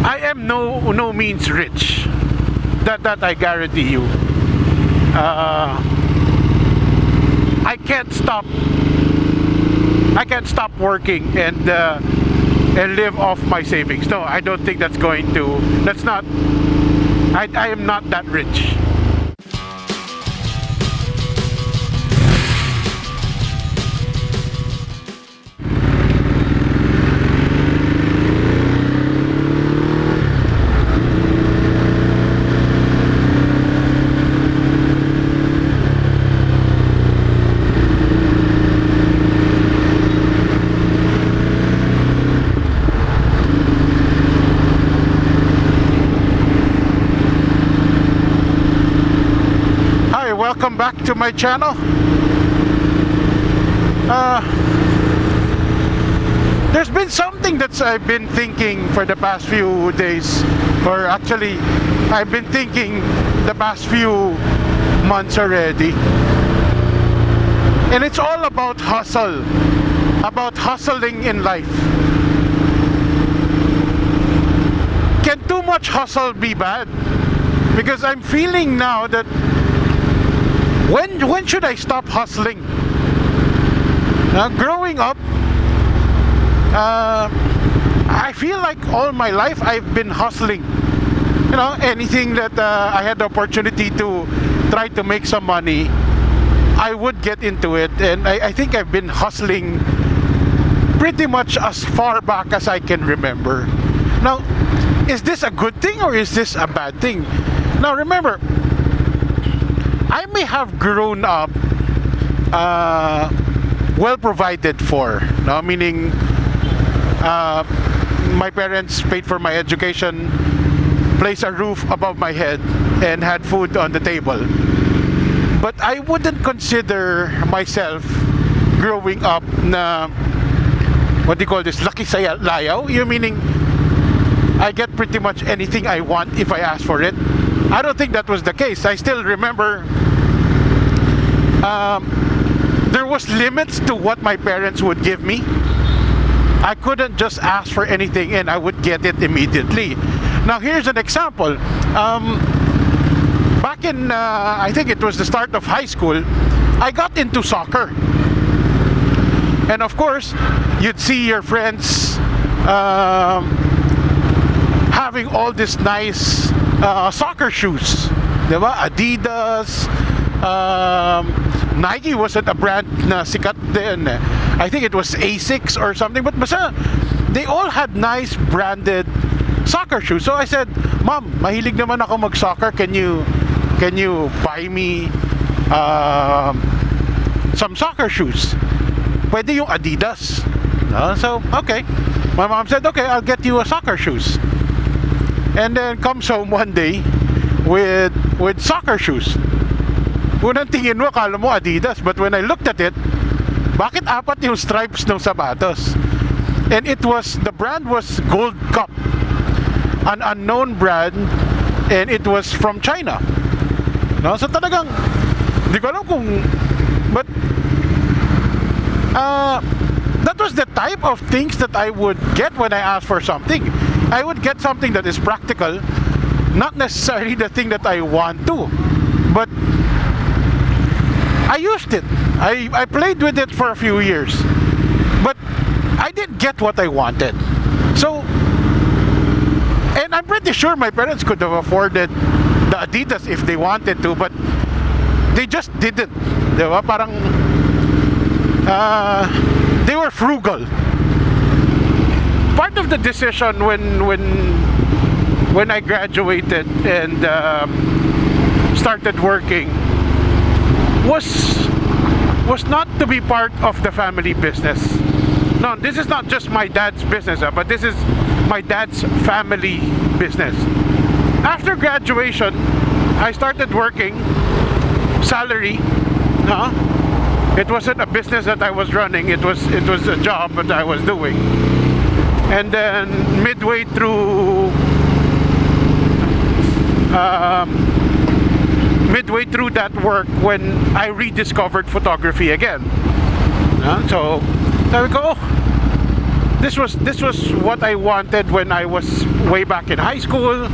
I am no means rich. That I guarantee you. I can't stop. I can't stop working and live off my savings. No, I don't think that's going to. That's not. I am not that rich. Welcome back to my channel. There's been something that I've been thinking for the past few days, or actually I've been thinking the past few months already, and it's all about hustle, about hustling in life. Can too much hustle be bad? Because I'm feeling now that when should I stop hustling? Growing up, I feel like all my life I've been hustling. You know, anything that I had the opportunity to try to make some money, I would get into it. And I think I've been hustling pretty much as far back as I can remember. Now, is this a good thing or is this a bad thing? Now remember, I may have grown up well provided for, no? Meaning my parents paid for my education, placed a roof above my head, and had food on the table. But I wouldn't consider myself growing up na, what do you call this, laki sa layaw? You meaning I get pretty much anything I want if I ask for it. I don't think that was the case. I still remember there was limits to what my parents would give me. I couldn't just ask for anything and I would get it immediately. Now here's an example. Back in, I think it was the start of high school, I got into soccer. And of course, you'd see your friends having all these nice soccer shoes, diba? Adidas, Nike wasn't a brand na sikat din. I think it was Asics or something, but basta they all had nice branded soccer shoes. So I said, Mom, mahilig naman ako mag-soccer. Can you buy me some soccer shoes? Pwede yung Adidas. No? So, okay. My mom said, okay, I'll get you a soccer shoes. And then comes home one day with soccer shoes. Unang tingin mo, akala mo Adidas. But when I looked at it, bakit apat yung stripes ng sapatos? And it was, the brand was Gold Cup, an unknown brand, and it was from China. No? So talagang, di ko alam kung, but that was the type of things that I would get when I asked for something. I would get something that is practical, not necessarily the thing that I want to, but I used it. I played with it for a few years, but I didn't get what I wanted. So, and I'm pretty sure my parents could have afforded the Adidas if they wanted to, but they just didn't. Diba? Parang they were frugal. Part of the decision when I graduated and started working was not to be part of the family business. No, this is not just my dad's business, but this is my dad's family business. After graduation, I started working, salary. No, it wasn't a business that I was running. It was a job that I was doing. And then midway through that work, when I rediscovered photography again. So there we go. this was what I wanted when I was way back in high school.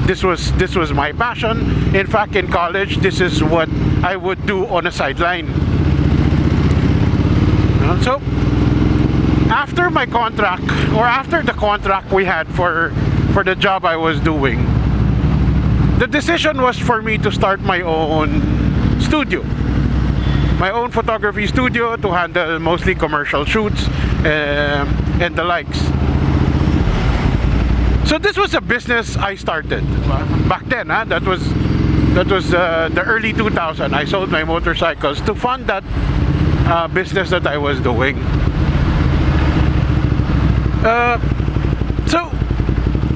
This was my passion. In fact, in college, this is what I would do on a sideline. So after my contract, or after the contract we had for the job I was doing, the decision was for me to start my own studio, my own photography studio, to handle mostly commercial shoots and the likes. So this was a business I started back then. That was the early 2000s. I sold my motorcycles to fund that business that I was doing. So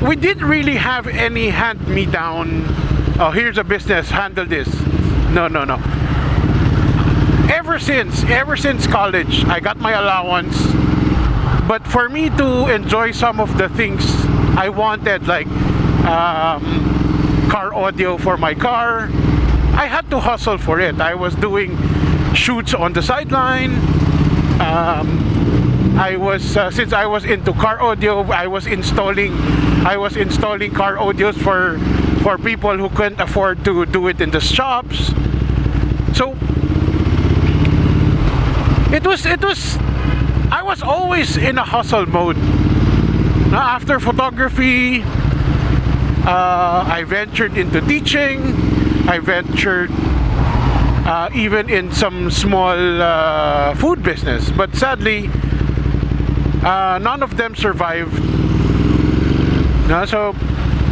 we didn't really have any hand-me-down, oh, here's a business, handle this. No. Ever since college, I got my allowance. But for me to enjoy some of the things I wanted, like car audio for my car, I had to hustle for it. I was doing shoots on the sideline. Since I was into car audio, I was installing car audios for people who couldn't afford to do it in the shops. So it was I was always in a hustle mode. After photography, I ventured into teaching. I ventured even in some small food business, but sadly, none of them survived. So,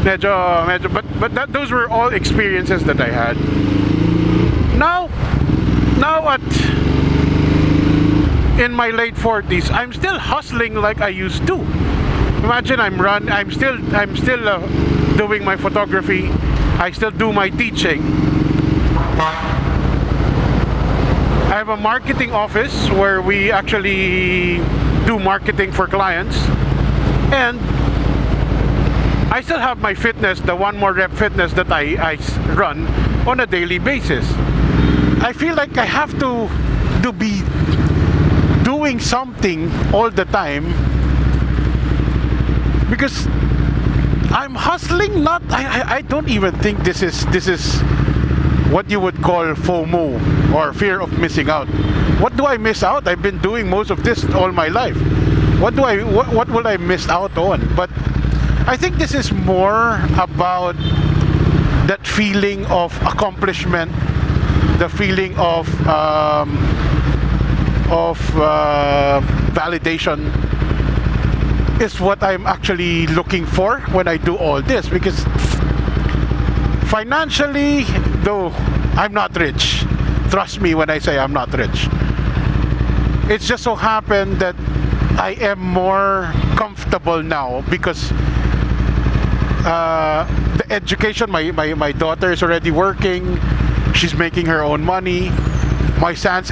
but those were all experiences that I had. Now in my late 40s, I'm still hustling like I used to. Imagine I'm still doing my photography. I still do my teaching. I have a marketing office where we actually do marketing for clients, and I still have my fitness, the One More Rep fitness that I run on a daily basis. I feel like I have to be doing something all the time because I'm hustling. I don't even think this is what you would call FOMO, or fear of missing out. What do I miss out? I've been doing most of this all my life. What will I miss out on? But I think this is more about that feeling of accomplishment, the feeling of validation is what I'm actually looking for when I do all this. Because financially, though I'm not rich, trust me when I say I'm not rich, it's just so happened that I am more comfortable now because the education, my daughter is already working, she's making her own money. My son's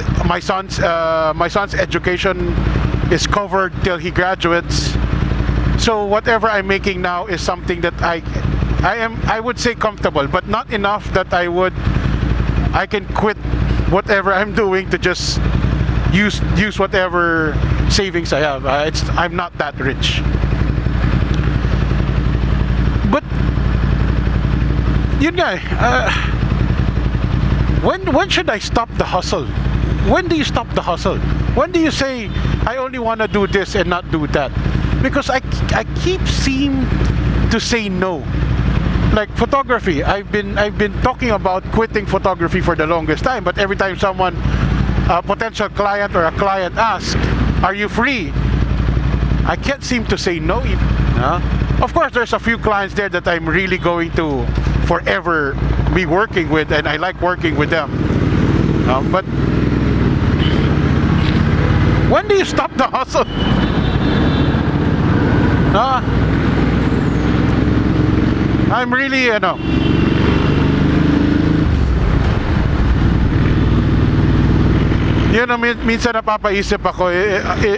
education is covered till he graduates. So whatever I'm making now is something that I would say comfortable, but not enough that I can quit whatever I'm doing to just use whatever savings I have. I'm not that rich. But yun nga, when should I stop the hustle? When do you stop the hustle? When do you say I only want to do this and not do that? Because I keep seem to say no. Like photography, I've been talking about quitting photography for the longest time, but every time someone, a potential client or a client asks, "Are you free?" I can't seem to say no. Of course, there's a few clients there that I'm really going to forever be working with, and I like working with them. But when do you stop the hustle? I'm really, minsan napapaisip ako,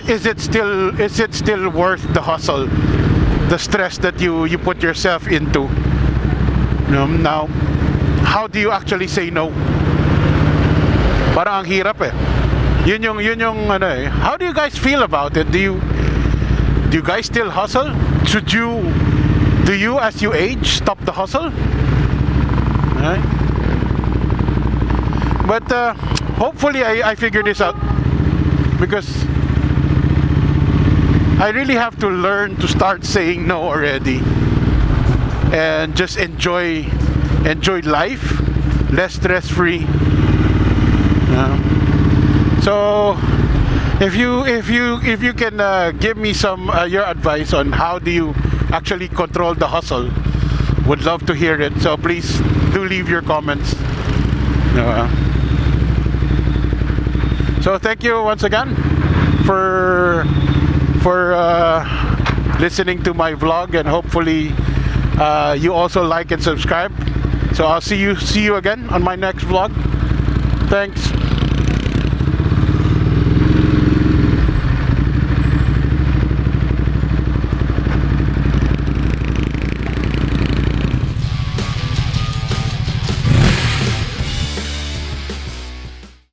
is it still worth the hustle, the stress that you put yourself into? Now, how do you actually say no? Parang ang hirap eh. Yun yung how do you guys feel about it? Do Do you guys still hustle? Do you as you age stop the hustle? Right? But hopefully I figure this out, because I really have to learn to start saying no already and just enjoy life, less stress free. So if you can give me some your advice on how do you actually control the hustle, would love to hear it. So please do leave your comments. So thank you once again for listening to my vlog, and hopefully you also like and subscribe. So I'll see you again on my next vlog. Thanks.